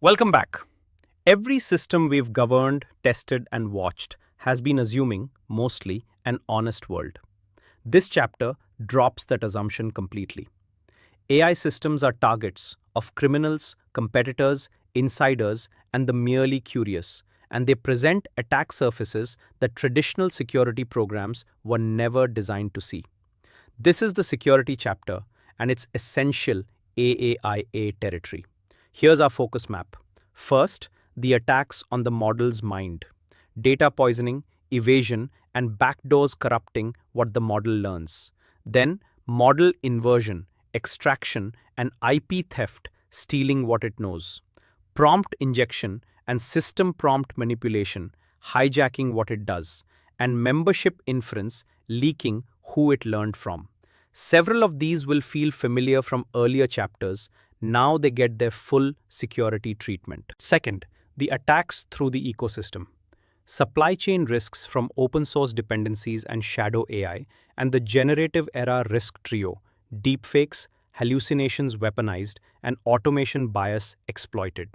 Welcome back. Every system we've governed, tested, and watched has been assuming, mostly, an honest world. This chapter drops that assumption completely. AI systems are targets of criminals, competitors, insiders, and the merely curious, and they present attack surfaces that traditional security programs were never designed to see. This is the security chapter, and it's essential AAIA territory. Here's our focus map. First, the attacks on the model's mind. Data poisoning, evasion, and backdoors corrupting what the model learns. Then, model inversion, extraction, and IP theft, stealing what it knows. Prompt injection and system prompt manipulation, hijacking what it does. And membership inference, leaking who it learned from. Several of these will feel familiar from earlier chapters. Now they get their full security treatment. Second, the attacks through the ecosystem. Supply chain risks from open source dependencies and shadow AI, and the generative era risk trio, deepfakes, hallucinations weaponized, and automation bias exploited.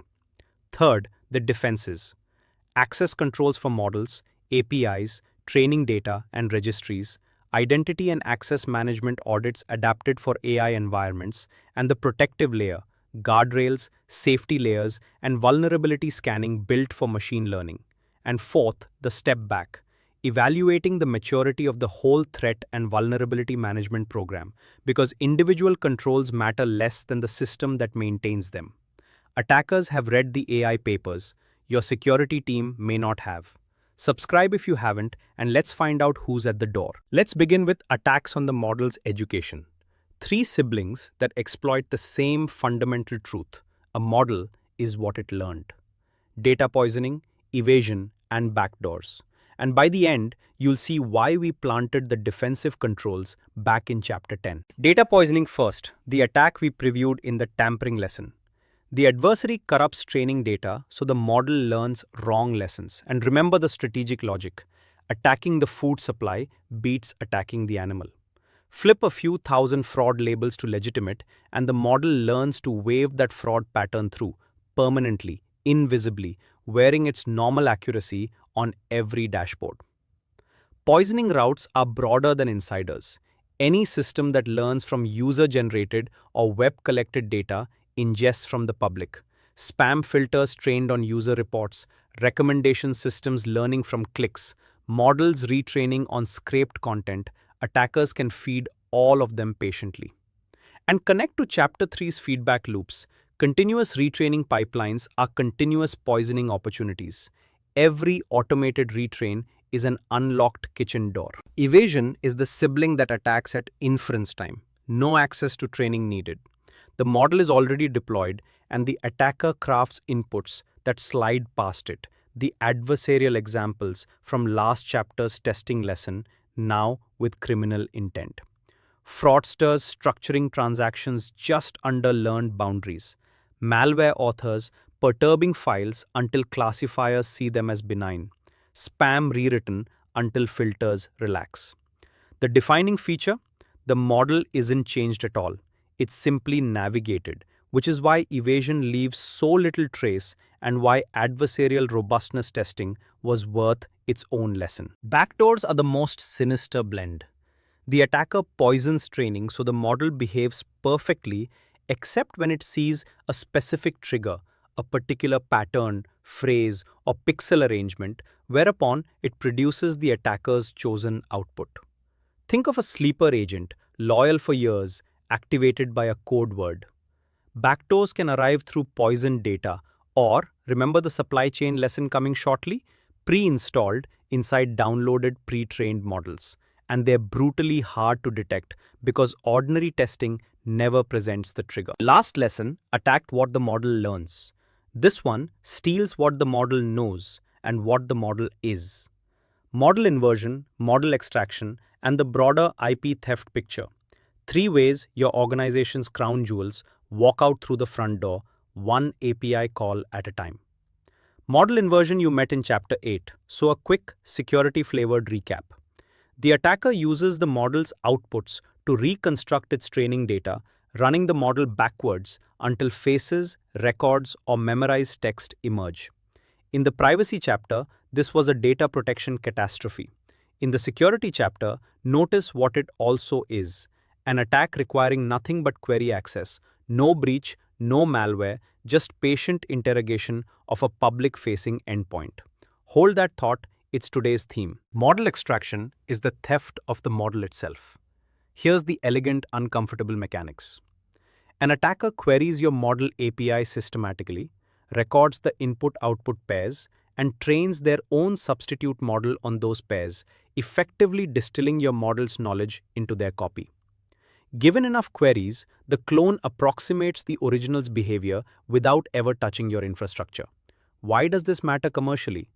Third, the defenses. Access controls for models, APIs, training data, and registries, identity and access management audits adapted for AI environments, and the protective layer, guardrails, safety layers, and vulnerability scanning built for machine learning. And fourth, the step back, evaluating the maturity of the whole threat and vulnerability management program, because individual controls matter less than the system that maintains them. Attackers have read the AI papers. Your security team may not have. Subscribe if you haven't, and let's find out who's at the door. Let's begin with attacks on the model's education. Three siblings that exploit the same fundamental truth: a model is what it learned. Data poisoning, evasion, and backdoors. And by the end, you'll see why we planted the defensive controls back in chapter 10. Data poisoning first, the attack we previewed in the tampering lesson. The adversary corrupts training data so the model learns wrong lessons. And remember the strategic logic. Attacking the food supply beats attacking the animal. Flip a few thousand fraud labels to legitimate, and the model learns to wave that fraud pattern through, permanently, invisibly, wearing its normal accuracy on every dashboard. Poisoning routes are broader than insiders. Any system that learns from user-generated or web-collected data ingests from the public. Spam filters trained on user reports, recommendation systems learning from clicks, models retraining on scraped content. Attackers can feed all of them patiently. And connect to Chapter 3's feedback loops. Continuous retraining pipelines are continuous poisoning opportunities. Every automated retrain is an unlocked kitchen door. Evasion is the sibling that attacks at inference time. No access to training needed. The model is already deployed, and the attacker crafts inputs that slide past it. The adversarial examples from last chapter's testing lesson, now with criminal intent. Fraudsters structuring transactions just under learned boundaries. Malware authors perturbing files until classifiers see them as benign. Spam rewritten until filters relax. The defining feature? The model isn't changed at all. It's simply navigated, which is why evasion leaves so little trace and why adversarial robustness testing was worth its own lesson. Backdoors are the most sinister blend. The attacker poisons training so the model behaves perfectly except when it sees a specific trigger, a particular pattern, phrase, or pixel arrangement, whereupon it produces the attacker's chosen output. Think of a sleeper agent, loyal for years, activated by a code word. Backdoors can arrive through poisoned data or, remember the supply chain lesson coming shortly, pre-installed inside downloaded pre-trained models. And they're brutally hard to detect because ordinary testing never presents the trigger. Last lesson attacked what the model learns. This one steals what the model knows and what the model is. Model inversion, model extraction, and the broader IP theft picture. Three ways your organization's crown jewels walk out through the front door, one API call at a time. Model inversion you met in Chapter 8, so a quick security-flavored recap. The attacker uses the model's outputs to reconstruct its training data, running the model backwards until faces, records, or memorized text emerge. In the privacy chapter, this was a data protection catastrophe. In the security chapter, notice what it also is: an attack requiring nothing but query access, no breach, no malware, just patient interrogation of a public facing endpoint. Hold that thought, it's today's theme. Model extraction is the theft of the model itself. Here's the elegant, uncomfortable mechanics. An attacker queries your model API systematically, records the input-output pairs, and trains their own substitute model on those pairs, effectively distilling your model's knowledge into their copy. Given enough queries, the clone approximates the original's behavior without ever touching your infrastructure. Why does this matter commercially?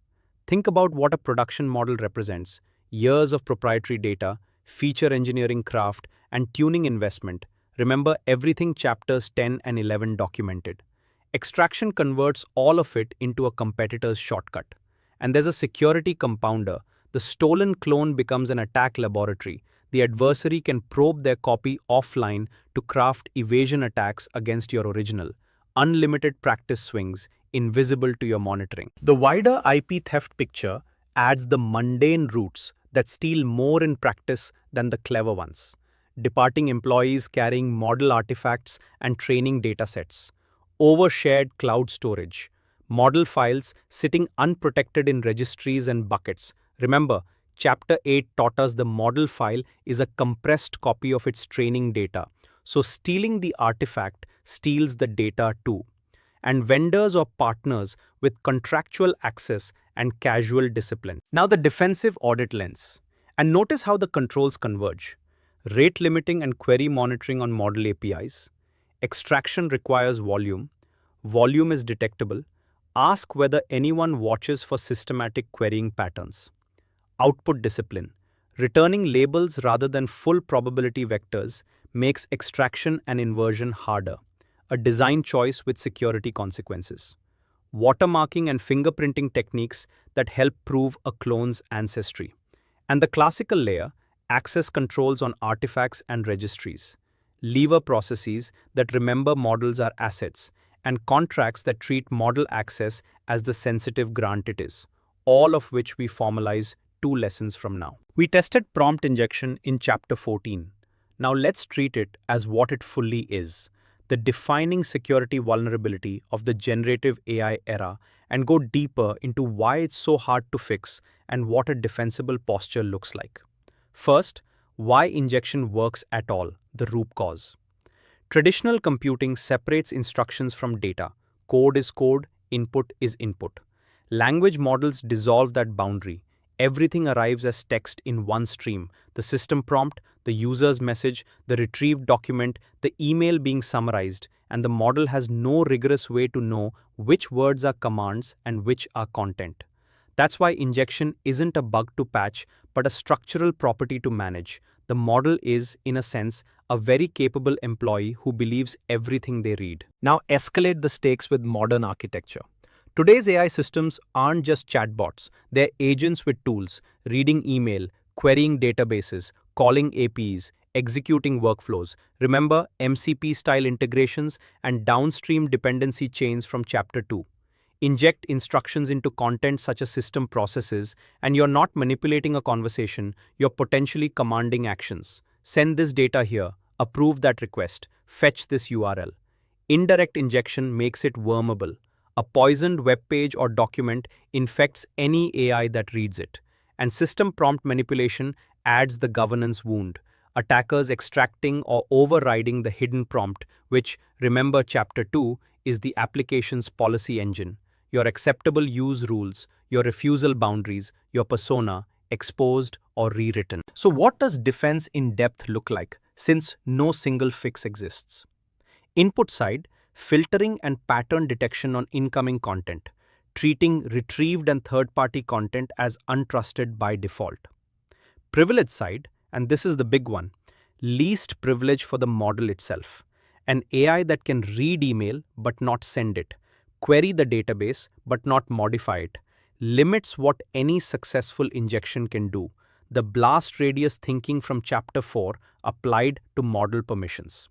Think about what a production model represents: years of proprietary data, feature engineering craft, and tuning investment. Remember everything chapters 10 and 11 documented. Extraction converts all of it into a competitor's shortcut. And there's a security compounder. The stolen clone becomes an attack laboratory. The adversary can probe their copy offline to craft evasion attacks against your original. Unlimited practice swings, invisible to your monitoring. The wider IP theft picture adds the mundane routes that steal more in practice than the clever ones. Departing employees carrying model artifacts and training datasets, overshared cloud storage, model files sitting unprotected in registries and buckets. Remember, Chapter 8 taught us the model file is a compressed copy of its training data, so stealing the artifact steals the data too. And vendors or partners with contractual access and casual discipline. Now the defensive audit lens. And notice how the controls converge. Rate limiting and query monitoring on model APIs. Extraction requires volume. Volume is detectable. Ask whether anyone watches for systematic querying patterns. Output discipline. Returning labels rather than full probability vectors makes extraction and inversion harder, a design choice with security consequences. Watermarking and fingerprinting techniques that help prove a clone's ancestry. And the classical layer, access controls on artifacts and registries. Lever processes that remember models are assets, and contracts that treat model access as the sensitive grant it is, all of which we formalize 2 lessons from now. We tested prompt injection in Chapter 14. Now let's treat it as what it fully is: the defining security vulnerability of the generative AI era, and go deeper into why it's so hard to fix and what a defensible posture looks like. First, why injection works at all, the root cause. Traditional computing separates instructions from data. Code is code, input is input. Language models dissolve that boundary. Everything arrives as text in one stream: the system prompt, the user's message, the retrieved document, the email being summarized, and the model has no rigorous way to know which words are commands and which are content. That's why injection isn't a bug to patch, but a structural property to manage. The model is, in a sense, a very capable employee who believes everything they read. Now escalate the stakes with modern architecture. Today's AI systems aren't just chatbots, they're agents with tools, reading email, querying databases, calling APIs, executing workflows. Remember MCP-style integrations and downstream dependency chains from Chapter 2. Inject instructions into content such as system processes, and you're not manipulating a conversation, you're potentially commanding actions. Send this data here, approve that request, fetch this URL. Indirect injection makes it wormable. A poisoned web page or document infects any AI that reads it. And system prompt manipulation adds the governance wound. Attackers extracting or overriding the hidden prompt, which, remember Chapter 2, is the application's policy engine. Your acceptable use rules, your refusal boundaries, your persona, exposed or rewritten. So what does defense in depth look like, since no single fix exists? Input side, filtering and pattern detection on incoming content, treating retrieved and third-party content as untrusted by default. Privilege side, and this is the big one, least privilege for the model itself. An AI that can read email but not send it, query the database but not modify it, limits what any successful injection can do. The blast radius thinking from Chapter 4 applied to model permissions.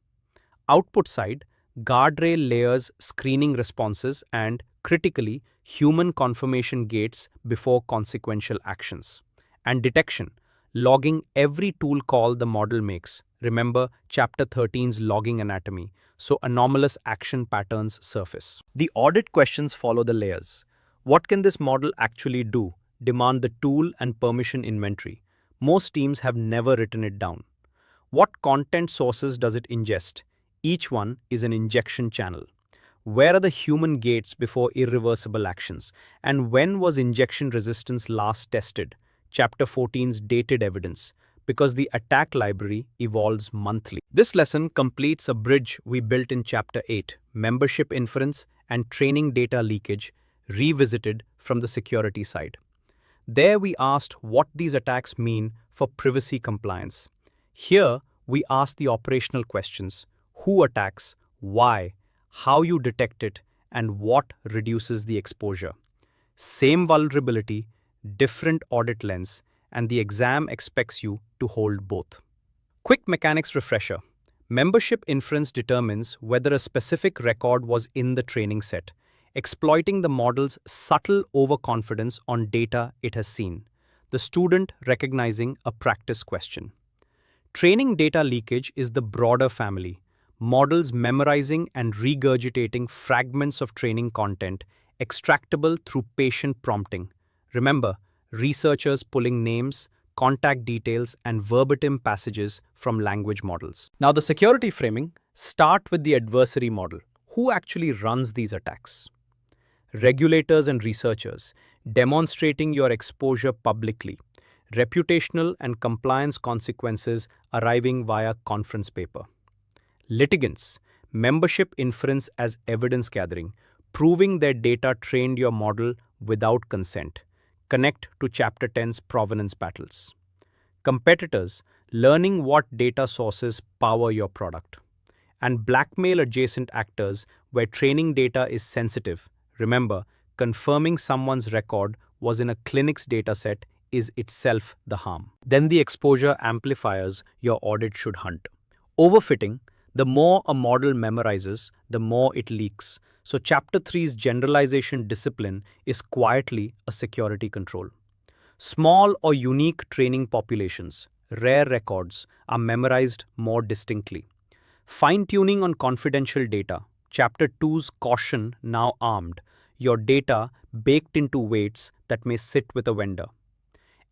Output side, guardrail layers screening responses and, critically, human confirmation gates before consequential actions. And detection, logging every tool call the model makes. Remember Chapter 13's logging anatomy, so anomalous action patterns surface. The audit questions follow the layers. What can this model actually do? Demand the tool and permission inventory. Most teams have never written it down. What content sources does it ingest? Each one is an injection channel. Where are the human gates before irreversible actions? And when was injection resistance last tested? Chapter 14's dated evidence, because the attack library evolves monthly. This lesson completes a bridge we built in Chapter 8, membership inference and training data leakage, revisited from the security side. There we asked what these attacks mean for privacy compliance. Here we ask the operational questions: who attacks, why, how you detect it, and what reduces the exposure. Same vulnerability, different audit lens, and the exam expects you to hold both. Quick mechanics refresher. Membership inference determines whether a specific record was in the training set, exploiting the model's subtle overconfidence on data it has seen. The student recognizing a practice question. Training data leakage is the broader family. Models memorizing and regurgitating fragments of training content, extractable through patient prompting. Remember, researchers pulling names, contact details, and verbatim passages from language models. Now, the security framing, start with the adversary model. Who actually runs these attacks? Regulators and researchers, demonstrating your exposure publicly. Reputational and compliance consequences arriving via conference paper. Litigants, membership inference as evidence gathering, proving their data trained your model without consent. Connect to Chapter 10's provenance battles. Competitors, learning what data sources power your product. And blackmail adjacent actors where training data is sensitive. Remember, confirming someone's record was in a clinic's dataset is itself the harm. Then the exposure amplifiers your audit should hunt. Overfitting, the more a model memorizes, the more it leaks. So Chapter 3's generalization discipline is quietly a security control. Small or unique training populations, rare records, are memorized more distinctly. Fine-tuning on confidential data, Chapter 2's caution now armed, your data baked into weights that may sit with a vendor.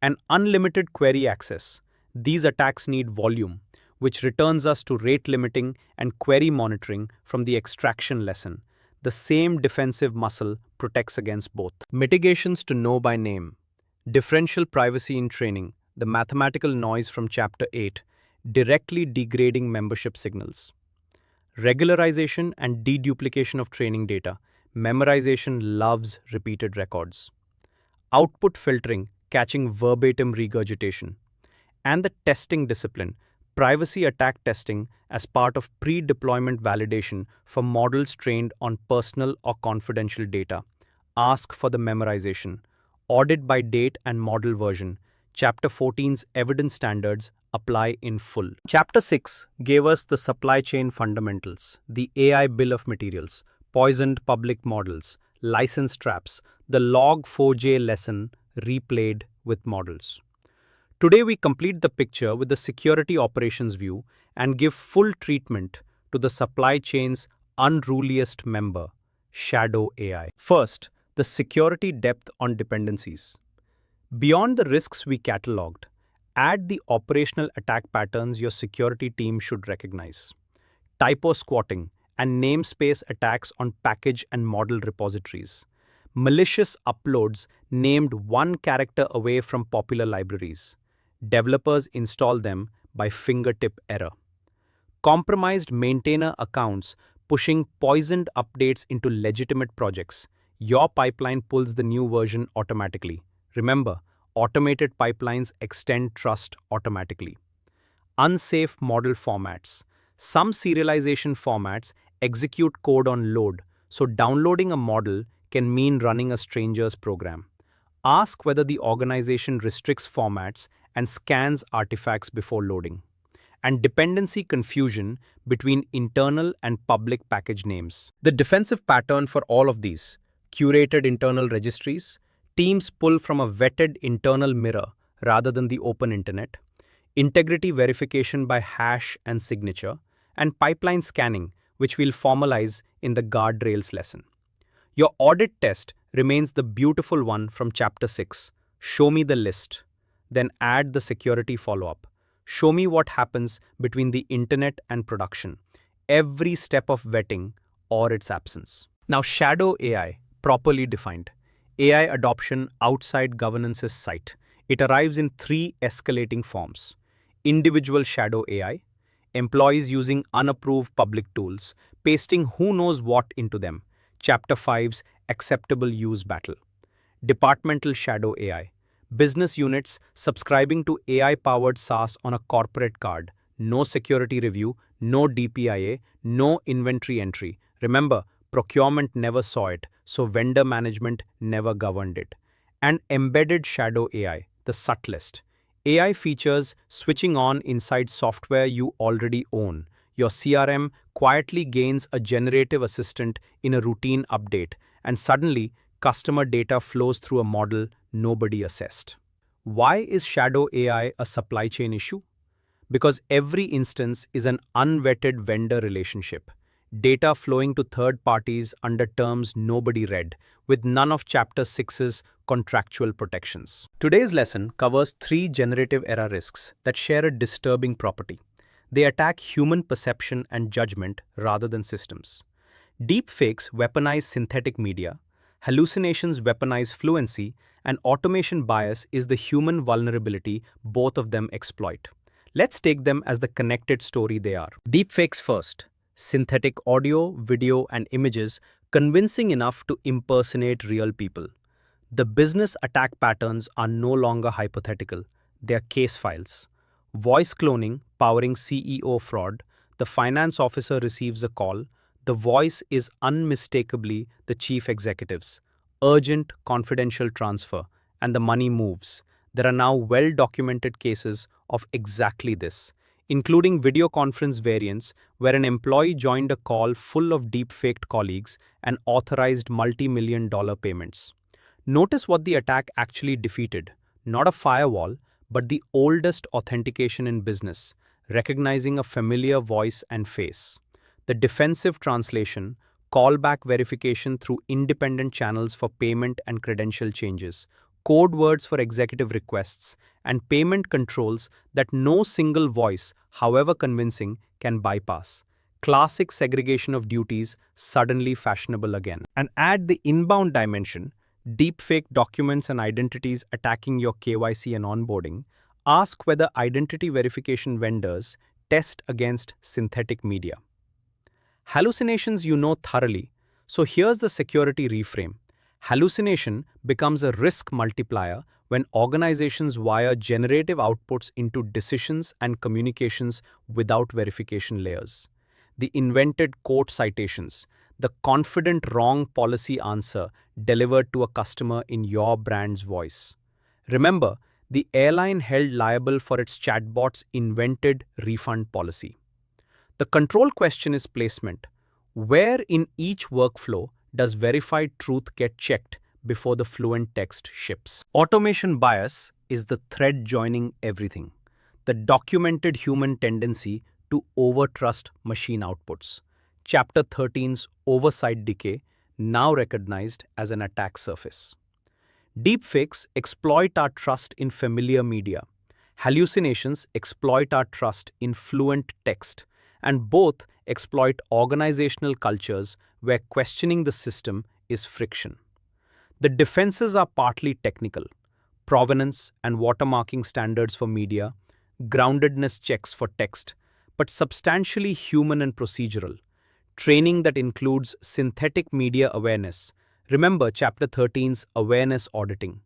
And unlimited query access. These attacks need volume, which returns us to rate limiting and query monitoring from the extraction lesson. The same defensive muscle protects against both. Mitigations to know by name. Differential privacy in training, the mathematical noise from Chapter 8, directly degrading membership signals. Regularization and deduplication of training data. Memorization loves repeated records. Output filtering, catching verbatim regurgitation. And the testing discipline, privacy attack testing as part of pre-deployment validation for models trained on personal or confidential data. Ask for the memorization. Audit by date and model version. Chapter 14's evidence standards apply in full. Chapter 6 gave us the supply chain fundamentals, the AI bill of materials, poisoned public models, license traps, the log4j lesson replayed with models. Today we complete the picture with the security operations view and give full treatment to the supply chain's unruliest member, shadow AI. First, the security depth on dependencies. Beyond the risks we catalogued, add the operational attack patterns your security team should recognize. Typo squatting and namespace attacks on package and model repositories. Malicious uploads named one character away from popular libraries. Developers install them by fingertip error. Compromised maintainer accounts pushing poisoned updates into legitimate projects. Your pipeline pulls the new version automatically. Remember, automated pipelines extend trust automatically. Unsafe model formats. Some serialization formats execute code on load, so downloading a model can mean running a stranger's program. Ask whether the organization restricts formats and scans artifacts before loading. and dependency confusion between internal and public package names. The defensive pattern for all of these: curated internal registries, teams pull from a vetted internal mirror rather than the open internet, integrity verification by hash and signature, and pipeline scanning, which we'll formalize in the guardrails lesson. Your audit test remains the beautiful one from Chapter 6. Show me the list. Then add the security follow-up. Show me what happens between the internet and production. Every step of vetting or its absence. Now, shadow AI, properly defined. AI adoption outside governance's sight. It arrives in three escalating forms. Individual shadow AI, employees using unapproved public tools, pasting who knows what into them. Chapter 5's acceptable use battle. Departmental shadow AI, business units subscribing to AI-powered SaaS on a corporate card. No security review, no DPIA, no inventory entry. Remember, procurement never saw it, so vendor management never governed it. And embedded shadow AI, the subtlest. AI features switching on inside software you already own. Your CRM quietly gains a generative assistant in a routine update, and suddenly customer data flows through a model nobody assessed. Why is shadow AI a supply chain issue? Because every instance is an unvetted vendor relationship. Data flowing to third parties under terms nobody read, with none of Chapter 6's contractual protections. Today's lesson covers three generative era risks that share a disturbing property. They attack human perception and judgment rather than systems. Deepfakes weaponize synthetic media, hallucinations weaponize fluency, and automation bias is the human vulnerability both of them exploit. Let's take them as the connected story they are. Deepfakes first. Synthetic audio, video, and images convincing enough to impersonate real people. The business attack patterns are no longer hypothetical, they are case files. Voice cloning powering CEO fraud. The finance officer receives a call. The voice is unmistakably the chief executive's. Urgent, confidential transfer, and the money moves. There are now well-documented cases of exactly this, including video conference variants where an employee joined a call full of deep-faked colleagues and authorized multi-million-dollar payments. Notice what the attack actually defeated: not a firewall, but the oldest authentication in business, recognizing a familiar voice and face. The defensive translation: callback verification through independent channels for payment and credential changes, code words for executive requests, and payment controls that no single voice, however convincing, can bypass. Classic segregation of duties suddenly fashionable again. And add the inbound dimension: deepfake documents and identities attacking your KYC and onboarding. Ask whether identity verification vendors test against synthetic media. Hallucinations you know thoroughly, so here's the security reframe. Hallucination becomes a risk multiplier when organizations wire generative outputs into decisions and communications without verification layers. The invented court citations, the confident wrong policy answer delivered to a customer in your brand's voice. Remember, the airline held liable for its chatbot's invented refund policy. The control question is placement. Where in each workflow does verified truth get checked before the fluent text ships? Automation bias is the thread joining everything. The documented human tendency to overtrust machine outputs. Chapter 13's oversight decay, now recognized as an attack surface. Deepfakes exploit our trust in familiar media. Hallucinations exploit our trust in fluent text, and both exploit organizational cultures where questioning the system is friction. The defenses are partly technical: provenance and watermarking standards for media, groundedness checks for text, but substantially human and procedural. Training that includes synthetic media awareness. Remember Chapter 13's awareness auditing.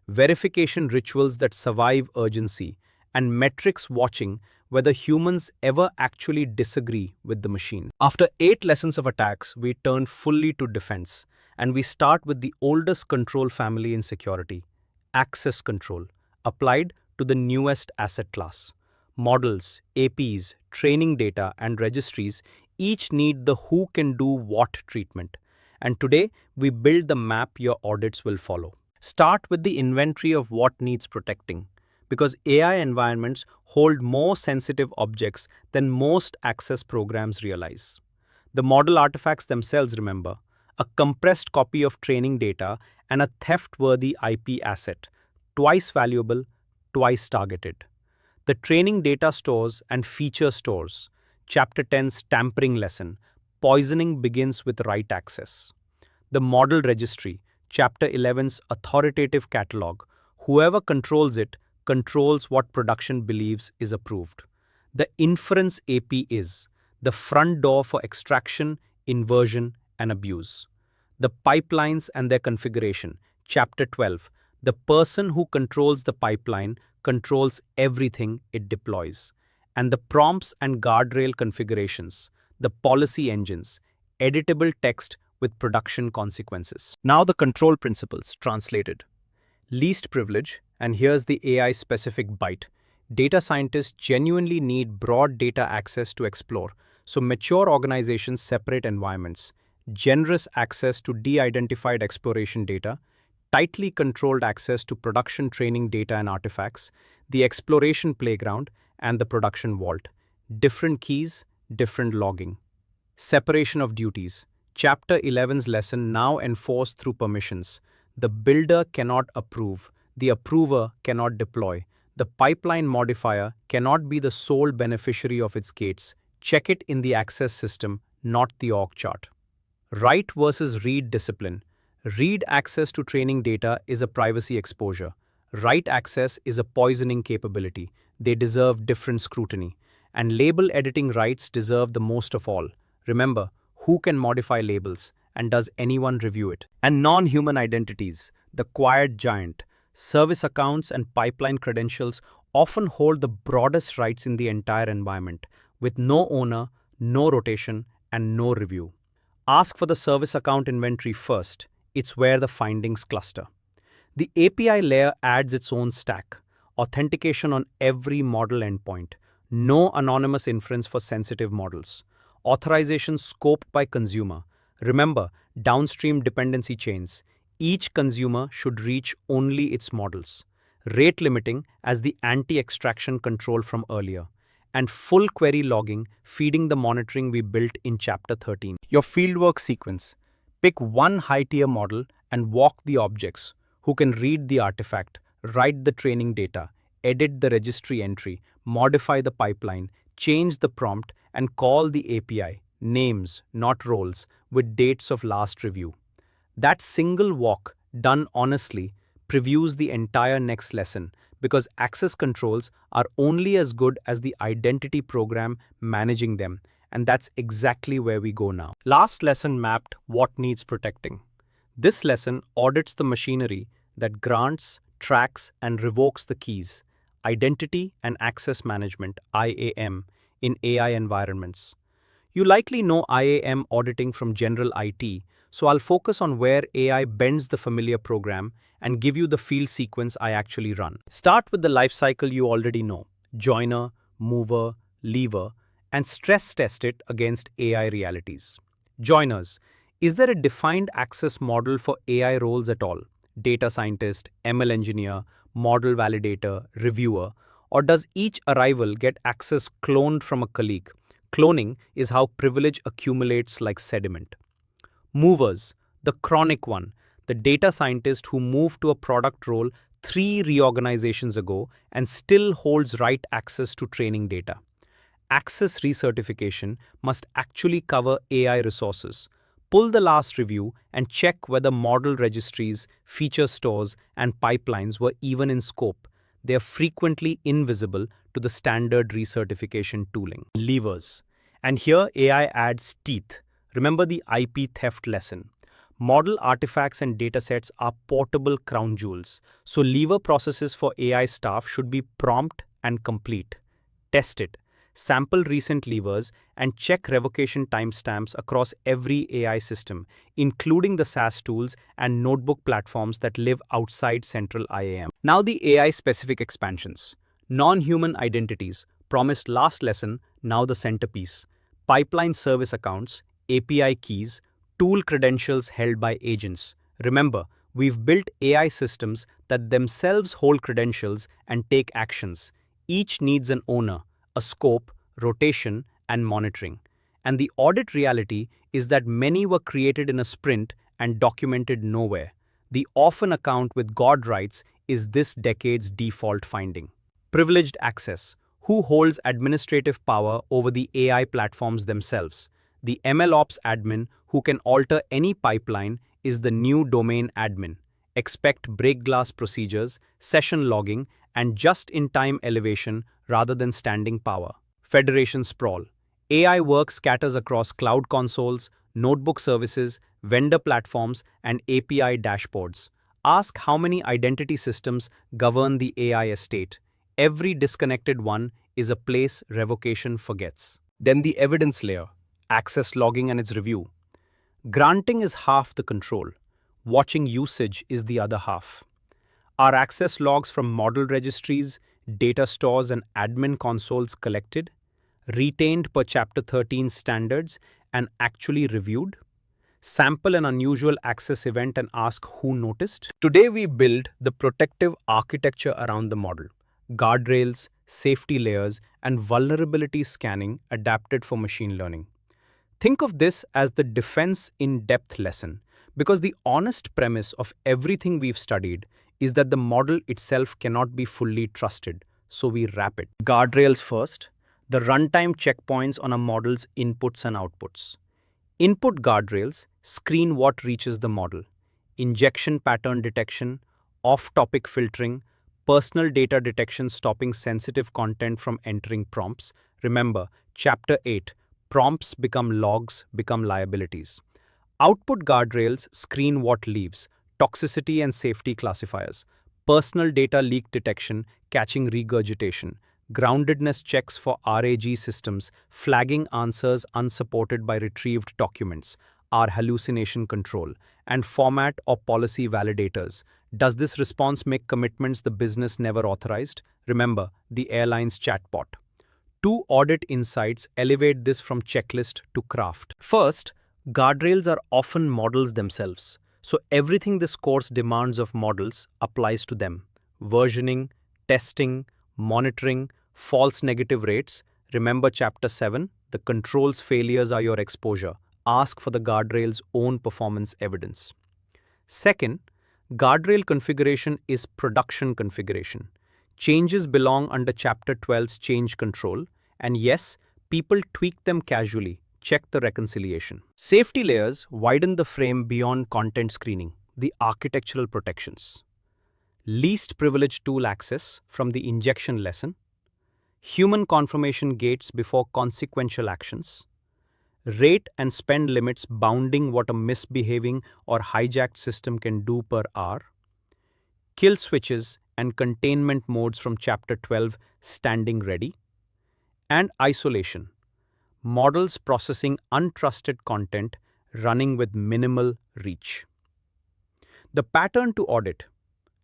Verification rituals that survive urgency, and metrics watching whether humans ever actually disagree with the machine. After 8 lessons of attacks, we turn fully to defense, and we start with the oldest control family in security: access control, applied to the newest asset class. Models, APs, training data, and registries each need the who can do what treatment. And today, we build the map your audits will follow. Start with the inventory of what needs protecting, because AI environments hold more sensitive objects than most access programs realize. The model artifacts themselves, remember, a compressed copy of training data and a theft-worthy IP asset, twice valuable, twice targeted. The training data stores and feature stores. Chapter 10's tampering lesson. Poisoning begins with right access. The model registry. Chapter 11's authoritative catalog. Whoever controls it controls what production believes is approved. The inference AP is the front door for extraction, inversion, and abuse. The pipelines and their configuration. Chapter 12. The person who controls the pipeline controls everything it deploys. And the prompts and guardrail configurations. The policy engines. Editable text with production consequences. Now the control principles translated. Least privilege, and here's the AI-specific bite. Data scientists genuinely need broad data access to explore, so mature organizations separate environments. Generous access to de-identified exploration data, tightly controlled access to production training data and artifacts, the exploration playground, and the production vault. Different keys, different logging. Separation of duties. Chapter 11's lesson now enforced through permissions. The builder cannot approve. The approver cannot deploy. The pipeline modifier cannot be the sole beneficiary of its gates. Check it in the access system, not the org chart. Write versus read discipline. Read access to training data is a privacy exposure. Write access is a poisoning capability. They deserve different scrutiny. And label editing rights deserve the most of all. Remember, who can modify labels, and does anyone review it? And non-human identities, the quiet giant. Service accounts and pipeline credentials often hold the broadest rights in the entire environment, with no owner, no rotation, and no review. Ask for the service account inventory first. It's where the findings cluster. The API layer adds its own stack. Authentication on every model endpoint. No anonymous inference for sensitive models. Authorization scoped by consumer. Remember, downstream dependency chains. Each consumer should reach only its models. Rate limiting as the anti-extraction control from earlier. And full query logging feeding the monitoring we built in Chapter 13. Your fieldwork sequence. Pick one high-tier model and walk the objects, who can read the artifact, write the training data, edit the registry entry, modify the pipeline, change the prompt, and call the API, names, not roles, with dates of last review. That single walk, done honestly, previews the entire next lesson, because access controls are only as good as the identity program managing them, and that's exactly where we go now. Last lesson mapped what needs protecting. This lesson audits the machinery that grants, tracks, and revokes the keys, identity and access management, IAM, in AI environments. You likely know IAM auditing from general IT, so I'll focus on where AI bends the familiar program and give you the field sequence I actually run. Start with the lifecycle you already know: joiner, mover, leaver, and stress test it against AI realities. Joiners. Is there a defined access model for AI roles at all? Data scientist, ML engineer, model validator, reviewer, or does each arrival get access cloned from a colleague? Cloning is how privilege accumulates like sediment. Movers, the chronic one, the data scientist who moved to a product role 3 reorganizations ago and still holds right access to training data. Access recertification must actually cover AI resources. Pull the last review and check whether model registries, feature stores, and pipelines were even in scope. They are frequently invisible to the standard recertification tooling. Levers. And here AI adds teeth. Remember the IP theft lesson. Model artifacts and datasets are portable crown jewels, so lever processes for AI staff should be prompt and complete. Test it. Sample recent levers and check revocation timestamps across every AI system, including the SaaS tools and notebook platforms that live outside central IAM. Now the AI-specific expansions. Non-human identities, Promised last lesson, now the centerpiece. Pipeline service accounts, API keys, tool credentials held by agents. Remember, we've built AI systems that themselves hold credentials and take actions. Each needs an owner, a scope, rotation, and monitoring. And the audit reality is that many were created in a sprint and documented nowhere. The orphan account with God rights is this decade's default finding. Privileged access. Who holds administrative power over the AI platforms themselves? The MLOps admin who can alter any pipeline is the new domain admin. Expect break glass procedures, session logging, and just-in-time elevation rather than standing power. Federation sprawl. AI work scatters across cloud consoles, notebook services, vendor platforms, and API dashboards. Ask how many identity systems govern the AI estate. Every disconnected one is a place revocation forgets. Then the evidence layer, access logging and its review. Granting is half the control. Watching usage is the other half. Are access logs from model registries, data stores, and admin consoles collected, retained per Chapter 13 standards, and actually reviewed? Sample an unusual access event and ask who noticed. Today we build the protective architecture around the model. Guardrails, safety layers, and vulnerability scanning adapted for machine learning. Think of this as the defense in-depth lesson, because the honest premise of everything we've studied is that the model itself cannot be fully trusted, so we wrap it. Guardrails first, the runtime checkpoints on a model's inputs and outputs. Input guardrails screen what reaches the model. Injection pattern detection, off-topic filtering, personal data detection stopping sensitive content from entering prompts. Remember, Chapter 8, prompts become logs, become liabilities. Output guardrails screen what leaves, toxicity and safety classifiers, personal data leak detection, catching regurgitation, groundedness checks for RAG systems, flagging answers unsupported by retrieved documents, are hallucination control, and format or policy validators. Does this response make commitments the business never authorized? Remember, the airline's chatbot. 2 audit insights elevate this from checklist to craft. First, guardrails are often models themselves, so everything this course demands of models applies to them. Versioning, testing, monitoring, false negative rates. Remember Chapter 7, the controls failures are your exposure. Ask for the guardrail's own performance evidence. Second, guardrail configuration is production configuration. Changes belong under Chapter 12's change control, and yes, people tweak them casually. Check the reconciliation. Safety layers widen the frame beyond content screening, the architectural protections. Least privileged tool access from the injection lesson. Human confirmation gates before consequential actions. Rate and spend limits bounding what a misbehaving or hijacked system can do per hour. Kill switches and containment modes from Chapter 12 standing ready. And isolation. Models processing untrusted content running with minimal reach. The pattern to audit.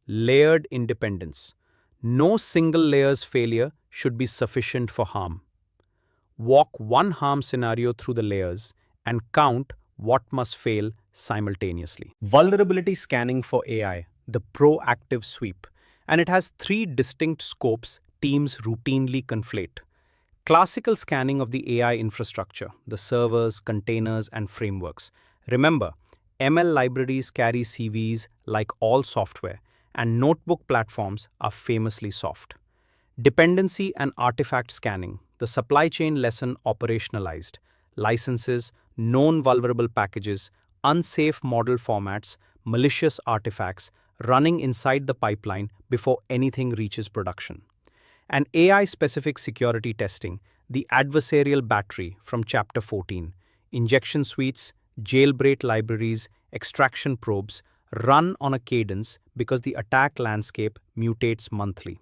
Layered independence. No single layer's failure should be sufficient for harm. Walk one harm scenario through the layers and count what must fail simultaneously. Vulnerability scanning for AI, the proactive sweep. And it has 3 distinct scopes teams routinely conflate. Classical scanning of the AI infrastructure, the servers, containers, and frameworks. Remember, ML libraries carry CVs like all software, and notebook platforms are famously soft. Dependency and artifact scanning, the supply chain lesson operationalized. Licenses, known vulnerable packages, unsafe model formats, malicious artifacts running inside the pipeline before anything reaches production. And AI-specific security testing, the adversarial battery from Chapter 14. Injection suites, jailbreak libraries, extraction probes run on a cadence because the attack landscape mutates monthly.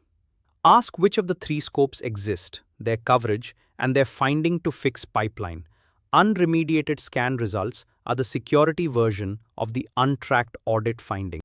Ask which of the 3 scopes exist, their coverage, and their finding to fix pipeline. Unremediated scan results are the security version of the untracked audit finding.